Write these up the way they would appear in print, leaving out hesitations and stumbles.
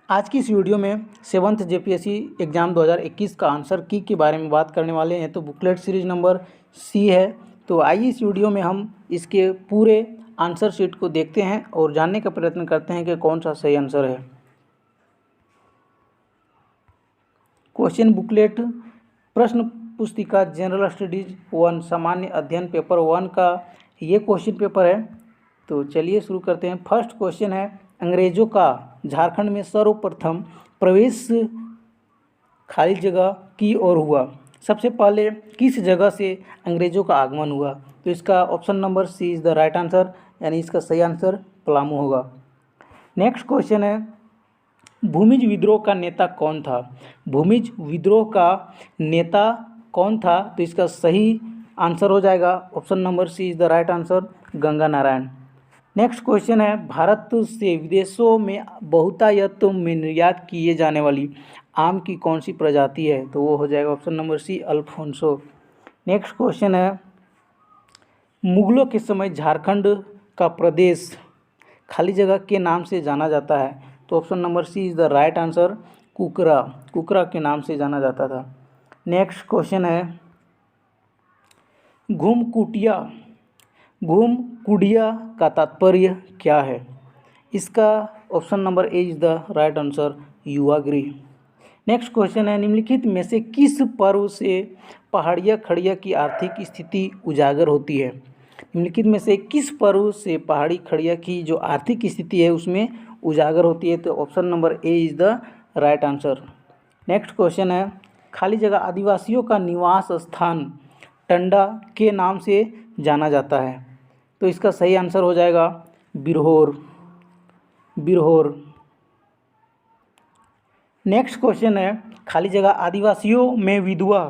आज की इस वीडियो में 7th जेपीएससी एग्ज़ाम 2021 का आंसर की के बारे में बात करने वाले हैं। तो बुकलेट सीरीज नंबर सी है। तो आइए इस वीडियो में हम इसके पूरे आंसर शीट को देखते हैं और जानने का प्रयत्न करते हैं कि कौन सा सही आंसर है। क्वेश्चन बुकलेट प्रश्न पुस्तिका जनरल स्टडीज 1 सामान्य अध्ययन पेपर 1 का ये क्वेश्चन पेपर है। तो चलिए शुरू करते हैं। फर्स्ट क्वेश्चन है, अंग्रेजों का झारखंड में सर्वप्रथम प्रवेश खाली जगह की ओर हुआ। सबसे पहले किस जगह से अंग्रेजों का आगमन हुआ? तो इसका option number C is the right answer, यानी इसका सही आंसर पलामू होगा। नेक्स्ट क्वेश्चन है, भूमिज विद्रोह का नेता कौन था? भूमिज विद्रोह का नेता कौन था? तो इसका सही आंसर हो जाएगा option number C is the right answer, Ganga Narayan. Next question है, भारत से विदेशों में बहुतायत में निर्यात किए जाने वाली आम की कौन सी प्रजाति है? तो वो हो जाएगा option number C, Alphonso. Next question है, मुगलों के समय झारखंड का प्रदेश खाली जगह के नाम से जाना जाता है? तो option number C is the right answer, Kukra. Kukra के नाम से जाना जाता था। नेक्स्ट क्वेश्चन है, घूमकुटिया का तात्पर्य क्या है? इसका option number A is the right answer, युवागृह। नेक्स्ट क्वेश्चन है, निम्नलिखित में से किस पर्व से पहाड़िया खड़िया की आर्थिक स्थिति उजागर होती है? निम्नलिखित में से किस पर्व से पहाड़ी खड़िया की जो आर्थिक स्थिति है उसमें उजागर होती है? तो option number A is the right answer. Next question है, खाली जगह आदिवासियों का निवास स्थान टंडा के नाम से जाना जाता है? तो इसका सही आंसर हो जाएगा बिरहोर। नेक्स्ट क्वेश्चन है, खाली जगह आदिवासियों में विधवा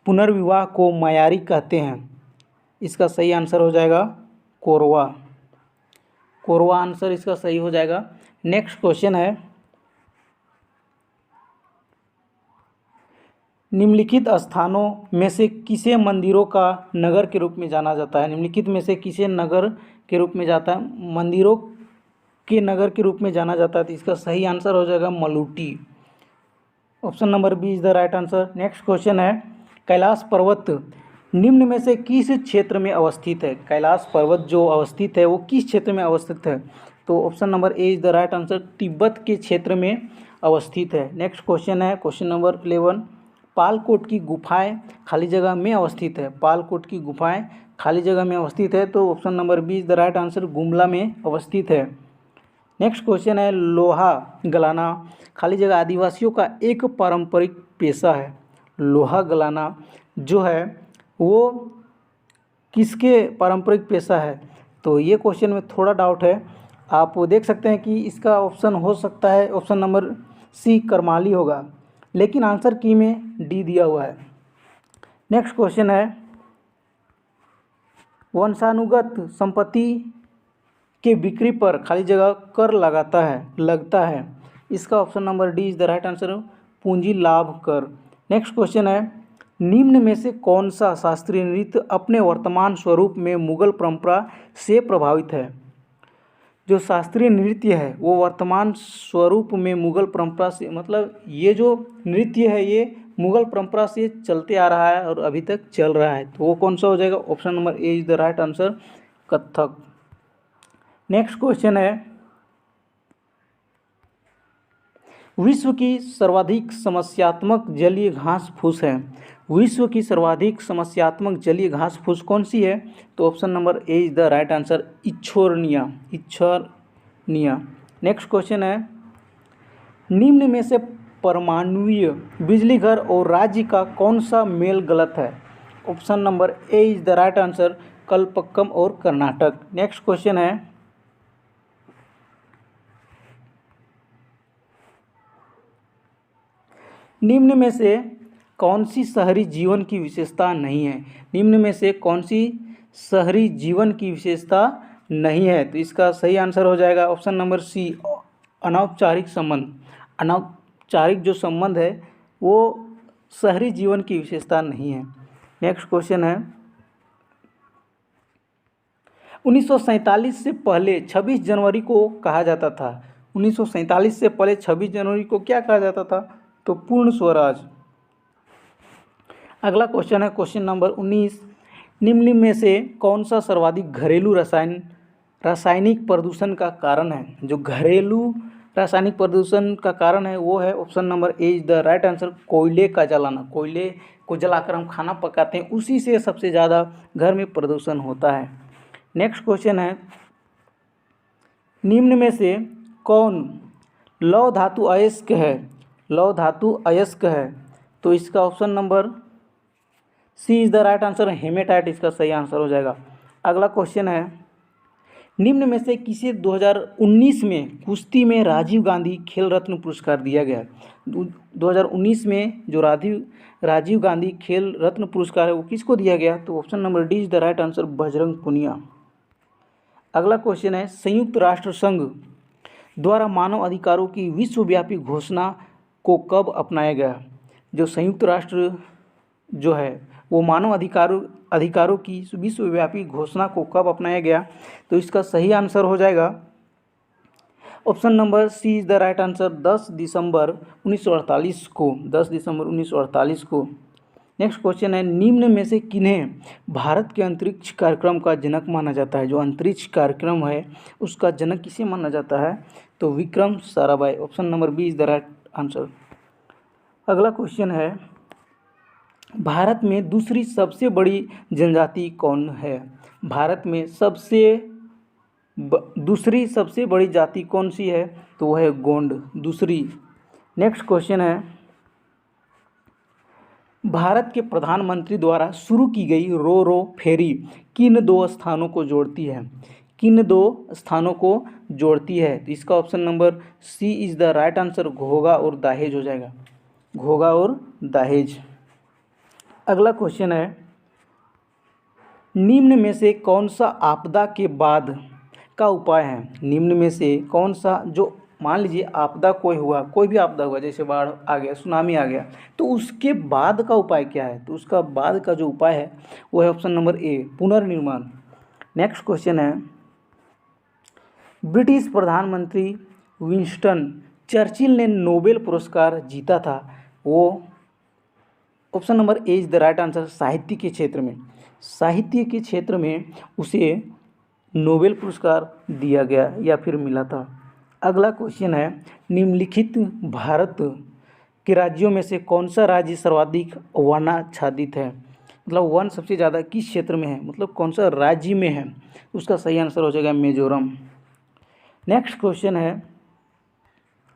पुनर्विवाह को मायारी कहते हैं? इसका सही आंसर हो जाएगा कोरवा आंसर इसका सही हो जाएगा। नेक्स्ट क्वेश्चन है, निम्नलिखित स्थानों में से किसे मंदिरों का नगर के रूप में जाना जाता है? निम्नलिखित में से किसे नगर के रूप में जाता है? मंदिरों के नगर के रूप में जाना जाता है। तो इसका सही आंसर हो जाएगा Maluti. Option number B is the right answer. Next question है, कैलाश पर्वत निम्न में से किस क्षेत्र में अवस्थित है? कैलाश पर्वत जो अवस्थित है वो किस क्षेत्र में अवस्थित है? तो option number A is the right answer, Tibet के क्षेत्र में अवस्थित है। नेक्स्ट क्वेश्चन है, क्वेश्चन नंबर 11, पालकोट की गुफाएं खाली जगह में अवस्थित है? पालकोट की गुफाएं खाली जगह में अवस्थित है। तो option number B is the right answer, Gumla में अवस्थित है। नेक्स्ट क्वेश्चन है, लोहा गलाना खाली जगह आदिवासियों का एक पारंपरिक पेशा है? लोहा गलाना जो है वो किसके पारंपरिक पेशा है? तो ये क्वेश्चन में थोड़ा डाउट है। आप देख सकते हैं कि इसका ऑप्शन हो सकता है ऑप्शन नंबर सी करमाली होगा, लेकिन आंसर की में डी दिया हुआ है। नेक्स्ट क्वेश्चन है, वंशानुगत संपत्ति के बिक्री पर खाली जगह कर लगता है? इसका option number D is the right answer, पूंजी लाभ कर। नेक्स्ट क्वेश्चन है, निम्न में से कौन सा शास्त्रीय नृत्य अपने वर्तमान स्वरूप में मुगल परंपरा से प्रभावित है? जो शास्त्रीय नृत्य है वो वर्तमान स्वरूप में मुगल परंपरा से, मतलब ये जो नृत्य है ये मुगल परंपरा से चलते आ रहा है और अभी तक चल रहा है। तो वो कौन सा हो जाएगा? Option number A is the right answer, Kathak. Next question है, विश्व की सर्वाधिक समस्यात्मक जलीय घास फूस है? विश्व की सर्वाधिक समस्यात्मक जलीय घास फूस कौन सी है? तो option number A is the right answer, इच्छोरनिया। नेक्स्ट क्वेश्चन है, निम्न में से परमाणुीय बिजली घर और राज्य का कौन सा मेल गलत है? Option number A is the right answer, Kalpakkam और कर्नाटक। नेक्स्ट क्वेश्चन है, निम्न में से कौन सी शहरी जीवन की विशेषता नहीं है? निम्न में से कौन सी शहरी जीवन की विशेषता नहीं है? तो इसका सही आंसर हो जाएगा ऑप्शन नंबर सी, अनौपचारिक संबंध। अनौपचारिक जो संबंध है वो शहरी जीवन की विशेषता नहीं है। नेक्स्ट क्वेश्चन है, 1947 से पहले 26 जनवरी को कहा जाता था? 1947 से पहले 26 जनवरी को क्या कहा जाता था? तो पूर्ण स्वराज। अगला क्वेश्चन है क्वेश्चन नंबर 19, निम्न में से कौन सा सर्वाधिक घरेलू रासायनिक प्रदूषण का कारण है? जो घरेलू रासायनिक प्रदूषण का कारण है वो है option number A is the right answer, कोयले का जलाना। कोयले को जलाकर हम खाना पकाते हैं, उसी से सबसे ज़्यादा घर में प्रदूषण होता है। नेक्स्ट क्वेश्चन है, निम्न में से कौन लौह धातु अयस्क है? लौह धातु अयस्क है, तो इसका option number C is the right answer, haematite इसका सही आंसर हो जाएगा। अगला क्वेश्चन है, निम्न में से किसे 2019 में कुश्ती में राजीव गांधी खेल रत्न पुरस्कार दिया गया? 2019 में जो राजीव गांधी खेल रत्न पुरस्कार है वो किसको दिया गया? तो option number D is the right answer, Bajrang Punia. अगला क्वेश्चन है, संयुक्त राष्ट्र संघ द्वारा मानव अधिकारों की विश्वव्यापी घोषणा को कब अपनाया गया? जो संयुक्त राष्ट्र जो है वो मानव अधिकारों की विश्वव्यापी घोषणा को कब अपनाया गया? तो इसका सही आंसर हो जाएगा option number C is the right answer, 10 दिसंबर 1948 को। 10 दिसंबर 1948 को। नेक्स्ट क्वेश्चन है, निम्न में से किन्हें भारत के अंतरिक्ष कार्यक्रम का जनक माना जाता है? जो अंतरिक्ष कार्यक्रम है उसका जनक किसे माना जाता है? तो Vikram Sarabhai. Option number B is the right answer. अगला क्वेश्चन है, भारत में दूसरी सबसे बड़ी जनजाति कौन है? भारत में दूसरी सबसे बड़ी जाति कौन सी है? तो वह है गोंड, दूसरी। नेक्स्ट क्वेश्चन है, भारत के प्रधानमंत्री द्वारा शुरू की गई रो रो फेरी किन दो स्थानों को जोड़ती है? किन दो स्थानों को जोड़ती है? तो इसका option number C is the right answer, Ghogha और दहेज हो जाएगा, घोघा और दहेज। अगला क्वेश्चन है, निम्न में से कौन सा आपदा के बाद का उपाय है? निम्न में से कौन सा, जो मान लीजिए आपदा कोई भी आपदा हुआ, जैसे बाढ़ आ गया, सुनामी आ गया, तो उसके बाद का उपाय क्या है? तो उसका बाद का जो उपाय है वो है ऑप्शन नंबर ए, पुनर्निर्माण। नेक्स्ट क्वेश्चन है, ब्रिटिश प्रधानमंत्री विंस्टन चर्चिल ने नोबेल पुरस्कार जीता था, वो option number A is the right answer, साहित्य के क्षेत्र में। साहित्य के क्षेत्र में उसे नोबेल पुरस्कार दिया गया या फिर मिला था। अगला क्वेश्चन है, निम्नलिखित भारत के राज्यों में से कौन सा राज्य सर्वाधिक वनाच्छादित है? मतलब वन सबसे ज़्यादा किस क्षेत्र में है, मतलब कौन सा राज्य में है? उसका सही आंसर हो जाएगा मिजोरम। नेक्स्ट क्वेश्चन है,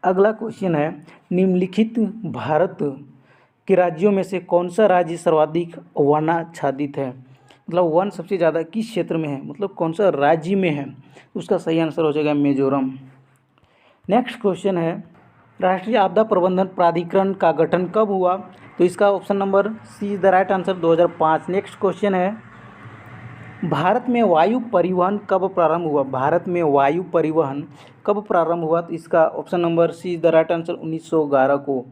अगला क्वेश्चन है, निम्नलिखित भारत के राज्यों में से कौन सा राज्य सर्वाधिक वनाच्छादित है? मतलब वन सबसे ज़्यादा किस क्षेत्र में है, मतलब कौन सा राज्य में है? उसका सही आंसर हो जाएगा मिजोरम। नेक्स्ट क्वेश्चन है, राष्ट्रीय आपदा प्रबंधन प्राधिकरण का गठन कब हुआ? तो इसका option number C is the right answer, 2005। Next question है, भारत में वायु परिवहन कब प्रारंभ हुआ? भारत में वायु परिवहन कब प्रारंभ हुआ? तो इसका option number C is the right answer, 1911 को।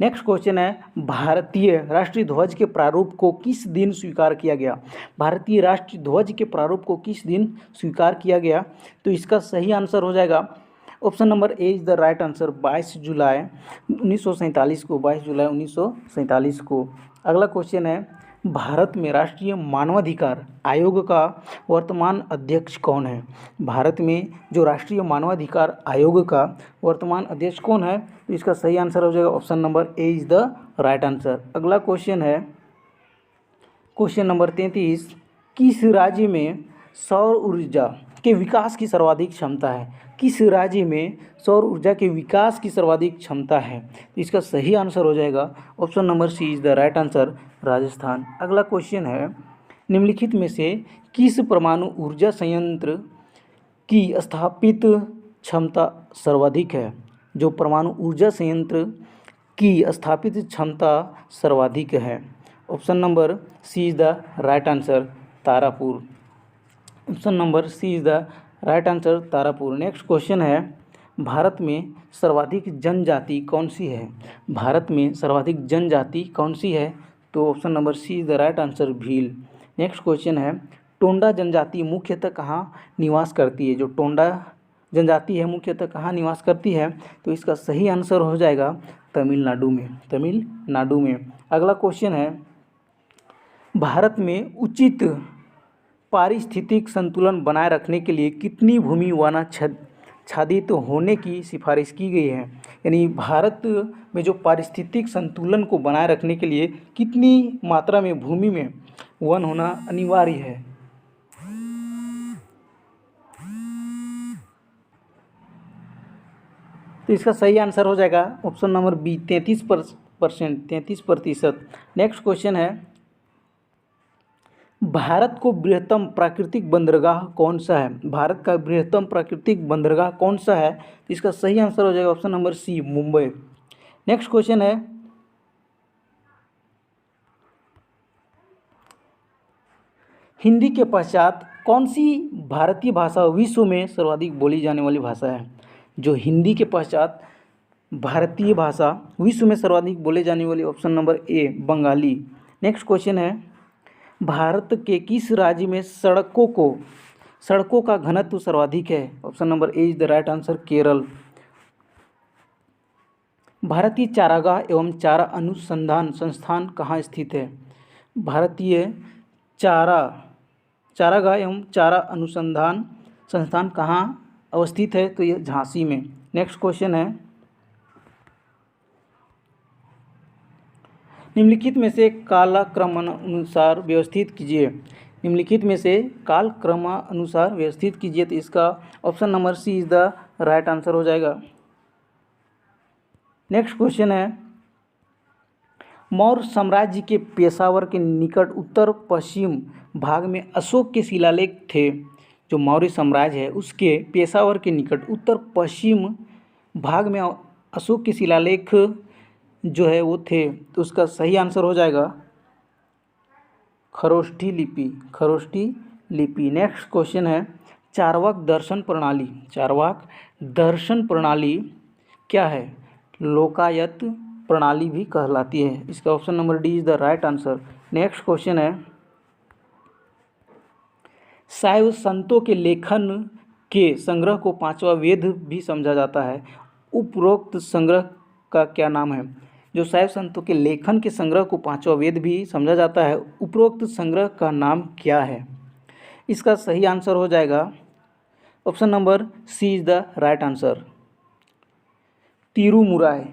नेक्स्ट क्वेश्चन है, भारतीय राष्ट्रीय ध्वज के प्रारूप को किस दिन स्वीकार किया गया? भारतीय राष्ट्रीय ध्वज के प्रारूप को किस दिन स्वीकार किया गया? तो इसका सही आंसर हो जाएगा option number A is the right answer, 22 जुलाई 1947 को। 22 जुलाई 1947 को। अगला क्वेश्चन है, भारत में राष्ट्रीय मानवाधिकार आयोग का वर्तमान अध्यक्ष कौन है? भारत में जो राष्ट्रीय मानवाधिकार आयोग का वर्तमान अध्यक्ष कौन है? तो इसका सही आंसर हो जाएगा option number A is the right answer. अगला क्वेश्चन है क्वेश्चन नंबर 33, किस राज्य में सौर ऊर्जा के विकास की सर्वाधिक क्षमता है? किस राज्य में सौर ऊर्जा के विकास की सर्वाधिक क्षमता है? तो इसका सही आंसर हो जाएगा option number C is the right answer, Rajasthan. अगला क्वेश्चन है, निम्नलिखित में से किस परमाणु ऊर्जा संयंत्र की स्थापित क्षमता सर्वाधिक है? जो परमाणु ऊर्जा संयंत्र की स्थापित क्षमता सर्वाधिक है, option number C is the right answer, Tarapur. Option number C is the right answer, Tarapur. Next question है, भारत में सर्वाधिक जनजाति कौन सी है? भारत में सर्वाधिक जनजाति कौन सी है? तो option number C is the right answer, Bhil. Next question है, टोंडा जनजाति मुख्यतः कहाँ निवास करती है? जो टोंडा जनजाति है मुख्यतः कहाँ निवास करती है? तो इसका सही आंसर हो जाएगा तमिलनाडु में, तमिलनाडु में। अगला क्वेश्चन है, भारत में उचित पारिस्थितिक संतुलन बनाए रखने के लिए कितनी भूमि वनाच्छादित होने की सिफारिश की गई है? यानी भारत में जो पारिस्थितिक संतुलन को बनाए रखने के लिए कितनी मात्रा में भूमि में वन होना अनिवार्य है? तो इसका सही आंसर हो जाएगा option number B 33%। Next question है, भारत को बृहत्तम प्राकृतिक बंदरगाह कौन सा है? भारत का बृहत्तम प्राकृतिक बंदरगाह कौन सा है? इसका सही आंसर हो जाएगा option number C Mumbai. Next question है, हिंदी के पश्चात कौन सी भारतीय भाषा विश्व में सर्वाधिक बोली जाने वाली भाषा है? जो हिंदी के पश्चात भारतीय भाषा विश्व में सर्वाधिक बोले जाने वाली, ऑप्शन नंबर ए बंगाली। नेक्स्ट क्वेश्चन है, भारत के किस राज्य में सड़कों का घनत्व सर्वाधिक है? Option number A is the right answer Kerala. भारतीय चारागाह एवं चारा अनुसंधान संस्थान कहाँ स्थित है? भारतीय चारागाह एवं चारा अनुसंधान संस्थान कहाँ अवस्थित है? तो यह झांसी में। नेक्स्ट क्वेश्चन है, निम्नलिखित में से कालक्रमानुसार व्यवस्थित कीजिए। निम्नलिखित में से कालक्रमानुसार व्यवस्थित कीजिए। तो इसका option number C is the right answer हो जाएगा। नेक्स्ट क्वेश्चन है, मौर्य साम्राज्य के पेशावर के निकट उत्तर पश्चिम भाग में अशोक के शिलालेख थे। जो मौर्य साम्राज्य है उसके पेशावर के निकट उत्तर पश्चिम भाग में अशोक के शिलालेख जो है वो थे। तो उसका सही आंसर हो जाएगा खरोष्ठी लिपि। नेक्स्ट क्वेश्चन है, चार्वाक दर्शन प्रणाली क्या है? लोकायत प्रणाली भी कहलाती है। इसका option number D is the right answer. Next question है, शैव संतों के लेखन के संग्रह को पांचवा वेद भी समझा जाता है। उपरोक्त संग्रह का क्या नाम है? जो शैव संतों के लेखन के संग्रह को पांचवा वेद भी समझा जाता है, उपरोक्त संग्रह का नाम क्या है? इसका सही आंसर हो जाएगा option number C is the right answer Tirumurai.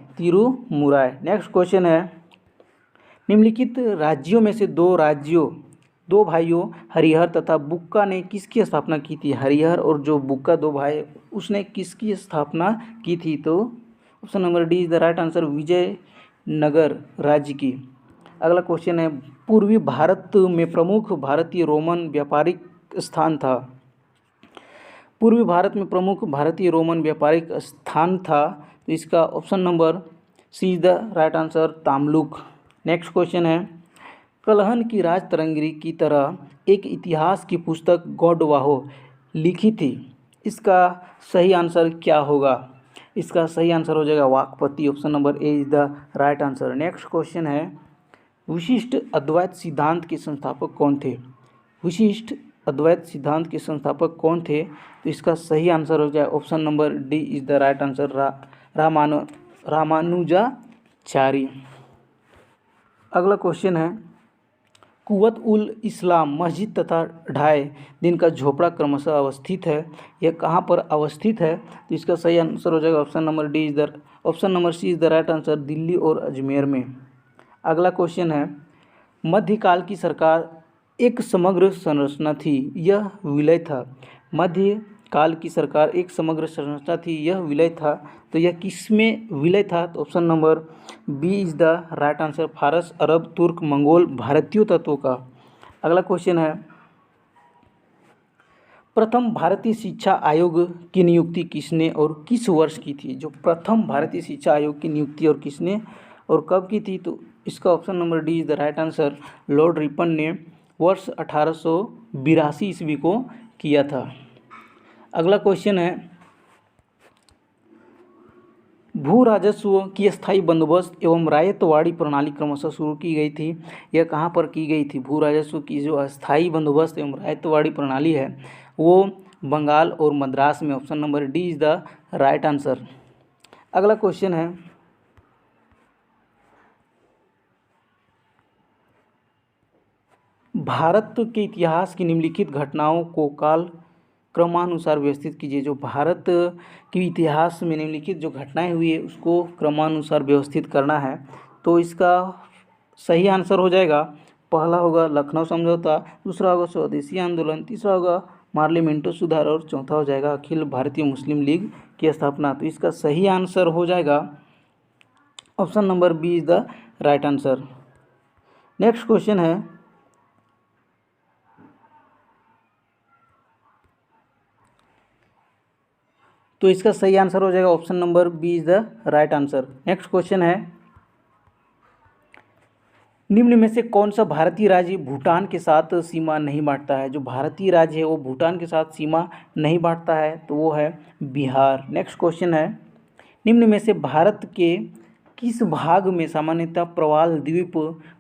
Next question है, निम्नलिखित राज्यों में से दो भाइयों हरिहर तथा बुक्का ने किसकी स्थापना की थी? हरिहर और जो बुक्का दो भाई उसने किसकी स्थापना की थी? तो option number D is the right answer Vijayanagar राज्य की। अगला क्वेश्चन है, पूर्वी भारत में प्रमुख भारतीय रोमन व्यापारिक स्थान था। तो इसका option number C is the right answer Tamluk. Next question है, कलहन की राजतरंगिणी की तरह एक इतिहास की पुस्तक गौडवाहो लिखी थी। इसका सही आंसर क्या होगा? इसका सही आंसर हो जाएगा Vakpati. Option number A is the right answer. Next question है, विशिष्ट अद्वैत सिद्धांत के संस्थापक कौन थे? तो इसका सही आंसर हो जाए option number D is the right answer Ramanujachari. अगला क्वेश्चन है, कुवत उल इस्लाम मस्जिद तथा ढाई दिन का झोपड़ा क्रमशः अवस्थित है, यह कहाँ पर अवस्थित है? तो इसका सही आंसर हो जाएगा option number C is the right answer Delhi और अजमेर में। अगला क्वेश्चन है, मध्यकाल की सरकार एक समग्र संरचना थी, यह विलय था। मध्यकाल की सरकार एक समग्र संरचना थी, यह विलय था। तो यह किसमें विलय था? तो option number B is the right answer फारस, अरब, तुर्क, मंगोल, भारतीय तत्वों का। अगला क्वेश्चन है, प्रथम भारतीय शिक्षा आयोग की नियुक्ति किसने और किस वर्ष की थी? जो प्रथम भारतीय शिक्षा आयोग की नियुक्ति और किसने और कब की थी? तो इसका option number D is the right answer Lord Ripon ने वर्ष 1882 ईस्वी को किया था। अगला क्वेश्चन है, भू राजस्व की स्थायी बंदोबस्त एवं रायतवाड़ी प्रणाली क्रमशः शुरू की गई थी, यह कहाँ पर की गई थी? भू राजस्व की जो स्थायी बंदोबस्त एवं रायतवाड़ी प्रणाली है वो बंगाल और मद्रास में। Option number D is the right answer. अगला क्वेश्चन है, भारत के इतिहास की निम्नलिखित घटनाओं को काल क्रमानुसार व्यवस्थित कीजिए। जो भारत के इतिहास में निम्नलिखित जो घटनाएं हुई है उसको क्रमानुसार व्यवस्थित करना है। तो इसका सही आंसर हो जाएगा, पहला होगा लखनऊ समझौता, दूसरा होगा स्वदेशी आंदोलन, तीसरा होगा पार्लियामेंटो सुधार और चौथा हो जाएगा अखिल भारतीय मुस्लिम लीग की स्थापना। तो इसका सही आंसर हो जाएगा option number B is the right answer. Next question है, तो इसका सही आंसर हो जाएगा option number B is the right answer. Next question है, निम्न में से कौन सा भारतीय राज्य भूटान के साथ सीमा नहीं बांटता है। जो भारतीय राज्य है वो भूटान के साथ सीमा नहीं बांटता है, तो वो है बिहार। नेक्स्ट क्वेश्चन है, निम्न में से भारत के किस भाग में सामान्यतः प्रवाल द्वीप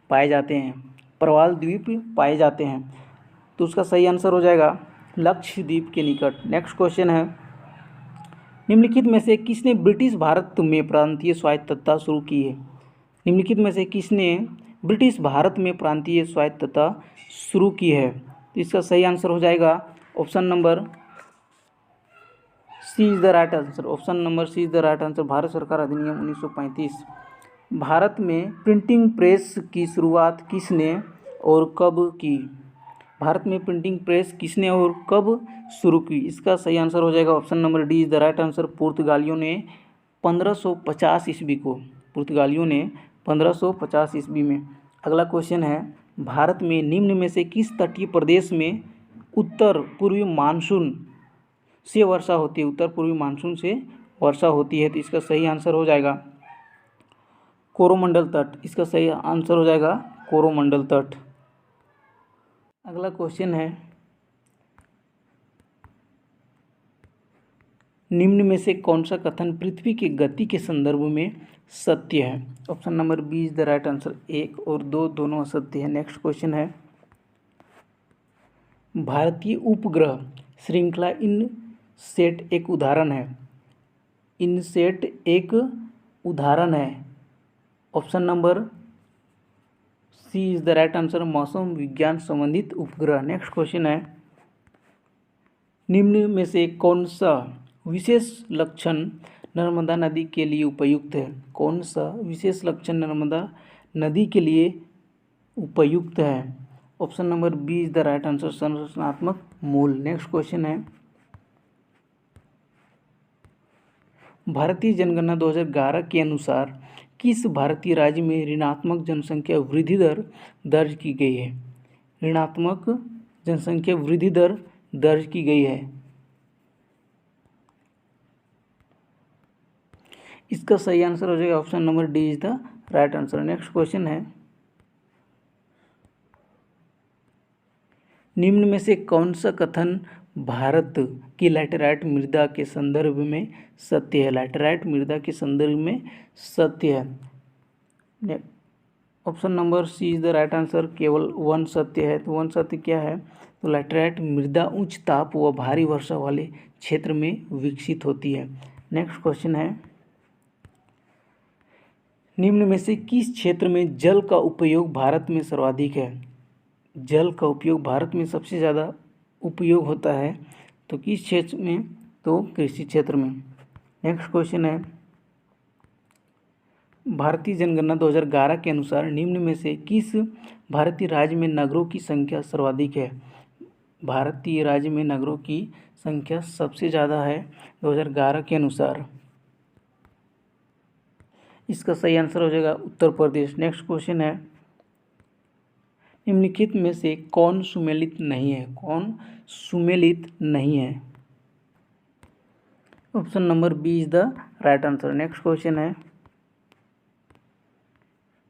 पाए जाते हैं। प्रवाल द्वीप पाए जाते हैं, तो उसका सही आंसर हो जाएगा लक्षद्वीप के निकट। नेक्स्ट क्वेश्चन है, निम्नलिखित में से किसने ब्रिटिश भारत में प्रांतीय स्वायत्तता शुरू की है। निम्नलिखित में से किसने ब्रिटिश भारत में प्रांतीय स्वायत्तता शुरू की है। तो इसका सही आंसर हो जाएगा option number C is the right answer. Option number C is the right answer. Bharat सरकार अधिनियम 1935। भारत में प्रिंटिंग प्रेस की शुरुआत किसने और कब की। भारत में प्रिंटिंग प्रेस किसने और कब शुरू की। इसका सही आंसर हो जाएगा option number D is the right answer. पुर्तगालियों ने 1550 ईस्वी को, पुर्तगालियों ने 1550 ईस्वी में। अगला क्वेश्चन है, भारत में निम्न में से किस तटीय प्रदेश में उत्तर पूर्वी मानसून से वर्षा होती है। उत्तर पूर्वी मानसून से वर्षा होती है, तो इसका सही आंसर हो जाएगा कोरोमंडल तट। इसका सही आंसर हो जाएगा कोरोमंडल तट। अगला क्वेश्चन है, निम्न में से कौन सा कथन पृथ्वी की गति के संदर्भ में सत्य है। Option number B is the right answer. 1 और 2 दोनों असत्य है। नेक्स्ट क्वेश्चन है, भारतीय उपग्रह श्रृंखला इनसेट एक उदाहरण है। इनसेट एक उदाहरण है। Option number C is the right answer. मौसम विज्ञान संबंधित उपग्रह। नेक्स्ट क्वेश्चन है, निम्न में से कौन सा विशेष लक्षण नर्मदा नदी के लिए उपयुक्त है। कौन सा विशेष लक्षण नर्मदा नदी के लिए उपयुक्त है। Option number B is the right answer. संरचनात्मक मूल। नेक्स्ट क्वेश्चन है, भारतीय जनगणना 2011 के अनुसार किस भारतीय राज्य में ऋणात्मक जनसंख्या वृद्धि दर दर्ज की गई है। ऋणात्मक जनसंख्या वृद्धि दर दर्ज की गई है। इसका सही आंसर हो जाएगा option number D is the right answer. Next question है, निम्न में से कौन सा कथन भारत की लैटेराइट मृदा के संदर्भ में सत्य है। लैटेराइट मृदा के संदर्भ में सत्य है। Option number C is the right answer. केवल 1 सत्य है। तो 1 सत्य क्या है, तो लैटेराइट मृदा उच्च ताप व भारी वर्षा वाले क्षेत्र में विकसित होती है। नेक्स्ट क्वेश्चन है, निम्न में से किस क्षेत्र में जल का उपयोग भारत में सर्वाधिक है। जल का उपयोग भारत में सबसे ज़्यादा उपयोग होता है, तो किस क्षेत्र में, तो कृषि क्षेत्र में। नेक्स्ट क्वेश्चन है, भारतीय जनगणना 2011 के अनुसार निम्न में से किस भारतीय राज्य में नगरों की संख्या सर्वाधिक है। भारतीय राज्य में नगरों की संख्या सबसे ज़्यादा है 2011 के अनुसार। इसका सही आंसर हो जाएगा उत्तर प्रदेश। नेक्स्ट क्वेश्चन है, निम्नलिखित में से कौन सुमेलित नहीं है। कौन सुमेलित नहीं है। Option number B is the right answer. Next question है,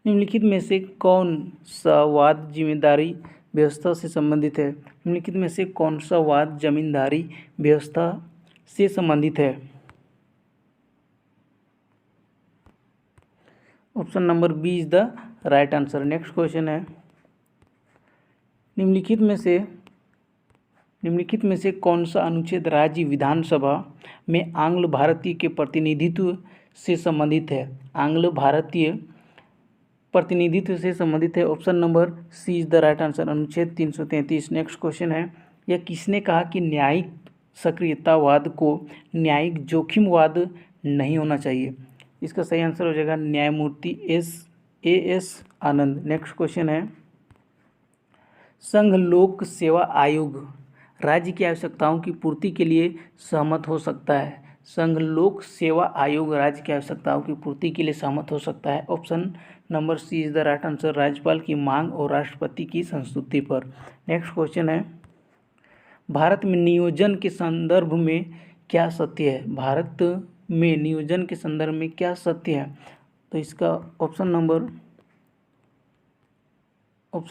निम्नलिखित में से कौन सा वाद जिम्मेदारी व्यवस्था से संबंधित है। निम्नलिखित में से कौन सा वाद जमींदारी व्यवस्था से संबंधित है। Option number B is the right answer. Next question है, निम्नलिखित में से निम्नलिखित में से कौन सा अनुच्छेद राज्य विधानसभा में आंग्ल भारतीय के प्रतिनिधित्व से संबंधित है? आंग्ल भारतीय प्रतिनिधित्व से संबंधित है। Option number C is the right answer, अनुच्छेद 333। नेक्स्ट क्वेश्चन है, यह किसने कहा कि न्यायिक सक्रियतावाद को न्यायिक जोखिमवाद नहीं होना चाहिए? इसका सही आंसर हो जाएगा न्यायमूर्ति एस आनंद। नेक्स्ट क्वेश्चन है, संघ लोक सेवा आयोग राज्य की आवश्यकताओं की पूर्ति के लिए सहमत हो सकता है? संघ लोक सेवा आयोग राज्य की आवश्यकताओं की पूर्ति के लिए सहमत हो सकता है। Option number C is the right answer, राज्यपाल की मांग और राष्ट्रपति की संस्तुति पर। नेक्स्ट क्वेश्चन है, भारत में नियोजन के संदर्भ में क्या सत्य है? भारत में नियोजन के संदर्भ में क्या सत्य है? तो इसका option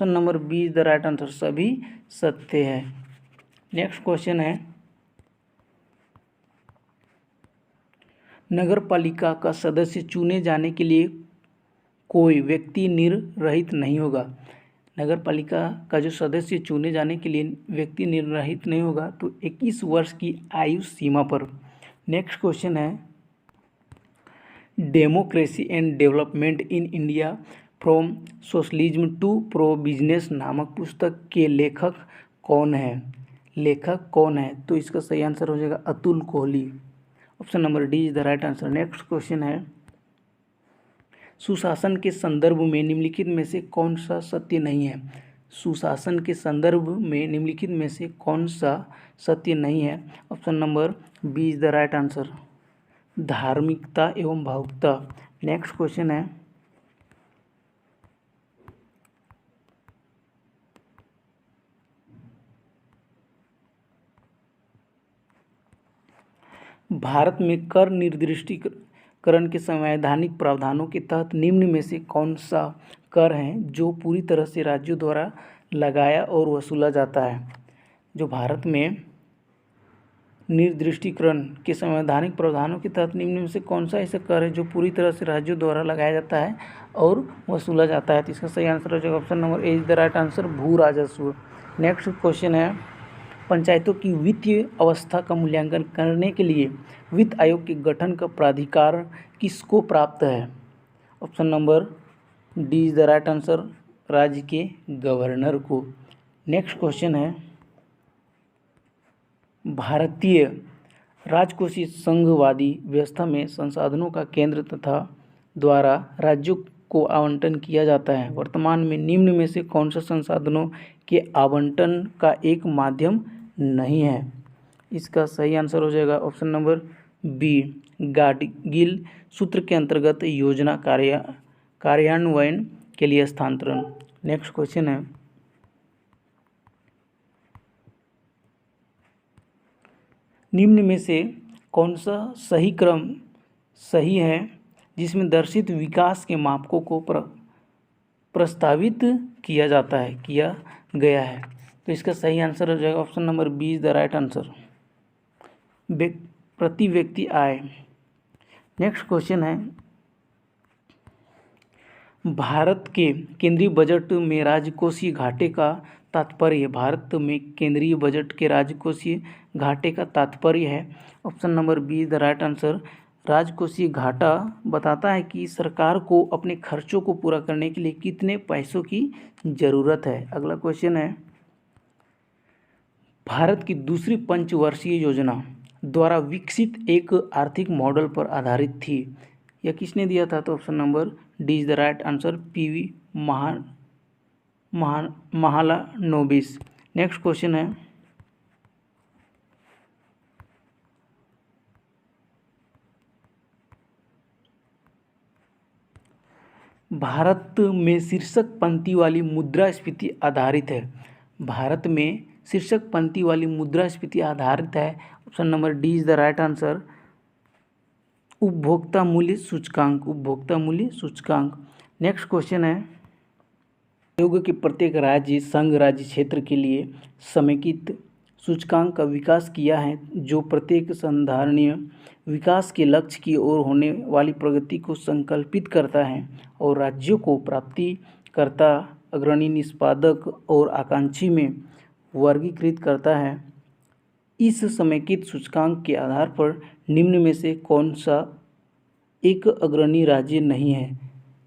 number B is the right answer, सभी सत्य है। नेक्स्ट क्वेश्चन है, नगर पालिका का सदस्य चुने जाने के लिए कोई व्यक्ति निर्रहित नहीं होगा। नगर पालिका का जो सदस्य चुने जाने के लिए व्यक्ति निर्रहित नहीं होगा, तो 21 वर्ष की आयु सीमा पर। नेक्स्ट क्वेश्चन है, democracy and development in India from socialism to pro business नामक पुस्तक के लेखक कौन है? तो इसका सही आंसर हो जाएगा Atul Kohli. Option number D is the right answer. Next question है, सुशासन के संदर्भ में निम्नलिखित में से कौन सा सत्य नहीं है? सुशासन के संदर्भ में निम्नलिखित में से कौन सा सत्य नहीं है? Option number B is the right answer, धार्मिकता एवं भावुकता। नेक्स्ट क्वेश्चन है, भारत में कर निर्दिष्टीकरण के संवैधानिक प्रावधानों के तहत निम्न में से कौन सा कर है जो पूरी तरह से राज्यों द्वारा लगाया और वसूला जाता है? जो भारत में निर्दिष्टीकरण के संवैधानिक प्रावधानों के तहत निम्न में से कौन सा ऐसा कर है जो पूरी तरह से राज्यों द्वारा लगाया जाता है और वसूला जाता है? तो इसका सही आंसर हो जाएगा option number A is the right answer, भू राजस्व। नेक्स्ट क्वेश्चन है, पंचायतों की वित्तीय अवस्था का मूल्यांकन करने के लिए वित्त आयोग के गठन का प्राधिकार किसको प्राप्त है? Option number D is the right answer, राज्य के गवर्नर को। नेक्स्ट क्वेश्चन है, भारतीय राजकोषीय संघवादी व्यवस्था में संसाधनों का केंद्र तथा द्वारा राज्यों को आवंटन किया जाता है। वर्तमान में निम्न में से कौन सा संसाधनों के आवंटन का एक माध्यम नहीं है? इसका सही आंसर हो जाएगा ऑप्शन नंबर बी, गाडगिल सूत्र के अंतर्गत योजना कार्यान्वयन के लिए हस्तांतरण। नेक्स्ट क्वेश्चन है, निम्न में से कौन सा सही क्रम सही है जिसमें दर्शित विकास के मापकों को प्रस्तावित किया गया है? तो इसका सही आंसर हो जाएगा option number B is the right answer, प्रति व्यक्ति आय। नेक्स्ट क्वेश्चन है, भारत के केंद्रीय बजट में राजकोषीय घाटे का तात्पर्य, भारत में केंद्रीय बजट के राजकोषीय घाटे का तात्पर्य है। Option number B is the right answer, राजकोषीय घाटा बताता है कि सरकार को अपने खर्चों को पूरा करने के लिए कितने पैसों की जरूरत है। अगला क्वेश्चन है, भारत की दूसरी पंचवर्षीय योजना द्वारा विकसित एक आर्थिक मॉडल पर आधारित थी, यह किसने दिया था? तो option number D is the right answer, PV Mahalanobis. Next question है, भारत में शीर्षक पंक्ति वाली मुद्रास्फीति आधारित है। भारत में शीर्षक पंक्ति वाली मुद्रास्फीति आधारित है। Option number D is the right answer, उपभोक्ता मूल्य सूचकांक। नेक्स्ट क्वेश्चन है, आयोग के प्रत्येक राज्य संघ राज्य क्षेत्र के लिए समेकित सूचकांक का विकास किया है जो प्रत्येक संधारणीय विकास के लक्ष्य की ओर होने वाली प्रगति को संकल्पित करता है और राज्यों को प्राप्तिकर्ता, अग्रणी, निष्पादक और आकांक्षी में वर्गीकृत करता है। इस समेकित सूचकांक के आधार पर निम्न में से कौन सा एक अग्रणी राज्य नहीं है?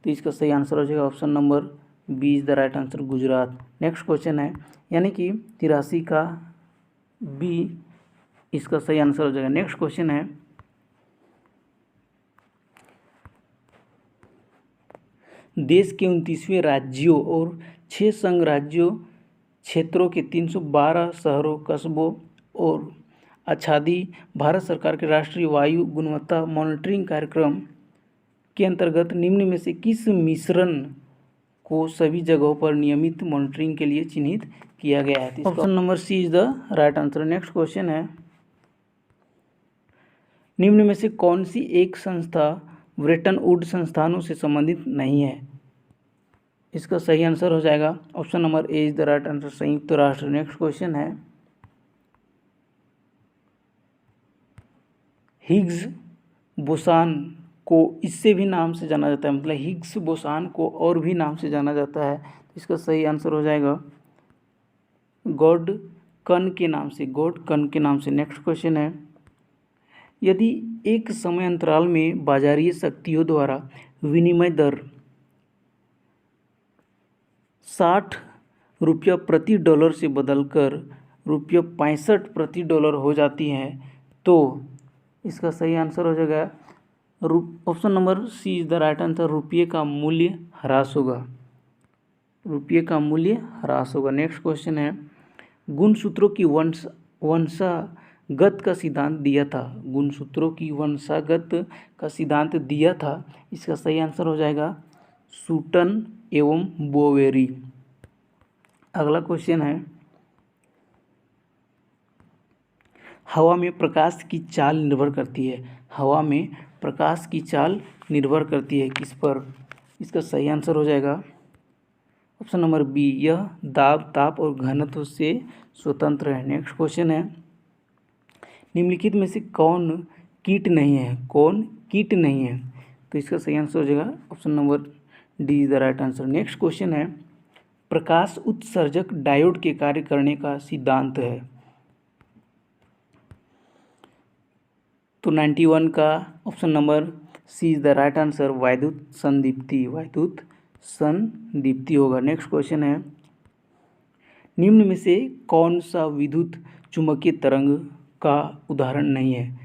तो इसका सही आंसर हो जाएगा option number B is the right answer, Gujarat. Next question है, यानी कि 83 का बी इसका सही आंसर हो जाएगा। नेक्स्ट क्वेश्चन है, देश के 29वें राज्यों और 6 संघ राज्यों क्षेत्रों के 312 शहरों, कस्बों और आच्छादी भारत सरकार के राष्ट्रीय वायु गुणवत्ता मॉनिटरिंग कार्यक्रम के अंतर्गत निम्न में से किस मिश्रण को सभी जगहों पर नियमित मॉनिटरिंग के लिए चिन्हित किया गया है? Option number C is the right answer. Next question है, निम्न में से कौन सी एक संस्था ब्रेटन वुड्स संस्थानों से संबंधित नहीं है? इसका सही आंसर हो जाएगा option number A is the right answer, संयुक्त राष्ट्र। नेक्स्ट क्वेश्चन है, हिग्स बोसान को इससे भी नाम से जाना जाता है, मतलब हिग्स बोसान को और भी नाम से जाना जाता है। इसका सही आंसर हो जाएगा गॉड कण के नाम से, गॉड कण के नाम से। नेक्स्ट क्वेश्चन है, यदि एक समय अंतराल में बाजारीय शक्तियों द्वारा विनिमय दर 60 रुपया प्रति डॉलर से बदलकर रुपया 65 प्रति डॉलर हो जाती है, तो इसका सही आंसर हो जाएगा option number C is the right answer, रुपये का मूल्य ह्रास होगा, रुपये का मूल्य ह्रास होगा। नेक्स्ट क्वेश्चन है, गुणसूत्रों की वंशागत का सिद्धांत दिया था, गुणसूत्रों की वंशागत का सिद्धांत दिया था। इसका सही आंसर हो जाएगा सूटन एवं बोवेरी। अगला क्वेश्चन है, हवा में प्रकाश की चाल निर्भर करती है, हवा में प्रकाश की चाल निर्भर करती है किस पर? इसका सही आंसर हो जाएगा ऑप्शन नंबर बी, यह दाब, ताप और घनत्व से स्वतंत्र है। नेक्स्ट क्वेश्चन है, निम्नलिखित में से कौन कीट नहीं है, कौन कीट नहीं है? तो इसका सही आंसर हो जाएगा option number D is the right answer. Next question है, प्रकाश उत्सर्जक डायोड के कार्य करने का सिद्धांत है। तो 91 का option number C is the right answer, वैद्युत संदीप्ति, वैद्युत संदीप्ति होगा। नेक्स्ट क्वेश्चन है, निम्न में से कौन सा विद्युत चुम्बकीय तरंग का उदाहरण नहीं है?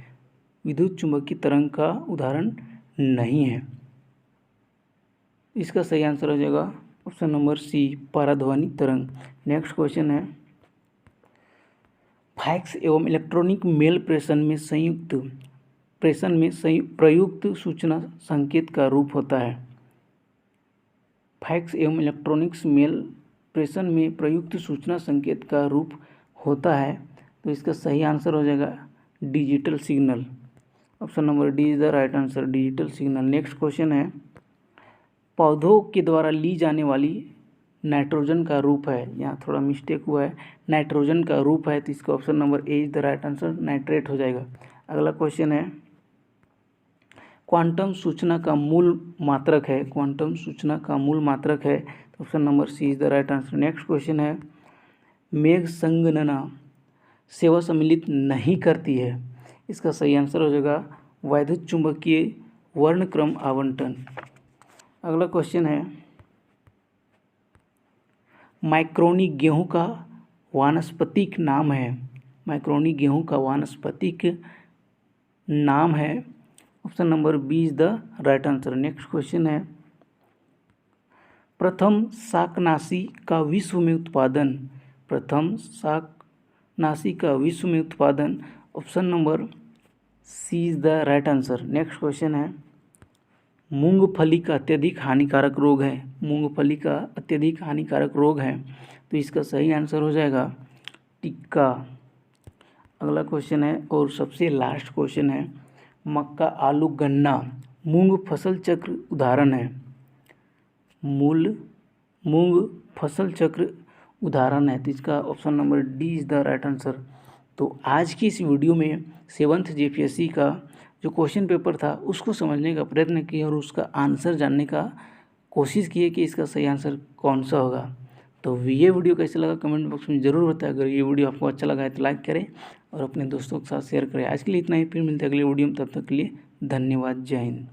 विद्युत चुम्बकीय तरंग का उदाहरण नहीं है। इसका सही आंसर हो जाएगा ऑप्शन नंबर सी, पराध्वनिक तरंग। नेक्स्ट क्वेश्चन है, फैक्स एवं इलेक्ट्रॉनिक मेल प्रेषण में प्रयुक्त सूचना संकेत का रूप होता है। फैक्स एवं इलेक्ट्रॉनिक्स मेल प्रेषण में प्रयुक्त सूचना संकेत का रूप होता है, तो इसका सही आंसर हो जाएगा digital signal. Option number D is the right answer, digital signal. Next question है, पौधों के द्वारा ली जाने वाली नाइट्रोजन का रूप है, यहाँ थोड़ा मिस्टेक हुआ है, नाइट्रोजन का रूप है, तो इसका option number A is the right answer, nitrate हो जाएगा। अगला क्वेश्चन है, क्वांटम सूचना का मूल मात्रक है, क्वांटम सूचना का मूल मात्रक है, तो option number C is the right answer. Next question है, मेघ संगणना सेवा सम्मिलित नहीं करती है, इसका सही आंसर हो जाएगा वैद्युत चुंबकीय वर्णक्रम आवंटन। अगला क्वेश्चन है, मैक्रोनी गेहूं का वानस्पतिक नाम है, मैक्रोनी गेहूं का वानस्पतिक नाम है, option number B is the right answer. Next question है, प्रथम शाकनाशी का विश्व में उत्पादन, प्रथम शाकनाशी का विश्व में उत्पादन, option number C is the right answer. Next question है, मूंगफली का अत्यधिक हानिकारक रोग है, मूंगफली का अत्यधिक हानिकारक रोग है, तो इसका सही आंसर हो जाएगा टिक्का। अगला क्वेश्चन है और सबसे लास्ट क्वेश्चन है, मक्का, आलू, गन्ना, मूंग फसल चक्र उदाहरण है, मूंग फसल चक्र उदाहरण है, तो इसका option number D is the right answer. तो आज की इस वीडियो में 7th JPSC का जो क्वेश्चन पेपर था उसको समझने का प्रयत्न किया और उसका आंसर जानने का कोशिश किए कि इसका सही आंसर कौन सा होगा। तो ये वीडियो कैसे लगा कमेंट बॉक्स में ज़रूर बताएं। अगर ये वीडियो आपको अच्छा लगा है तो लाइक करें और अपने दोस्तों के साथ शेयर करें। आज के लिए इतना ही, फिर मिलते हैं अगले वीडियो में, तब तक के लिए धन्यवाद, जय हिंद।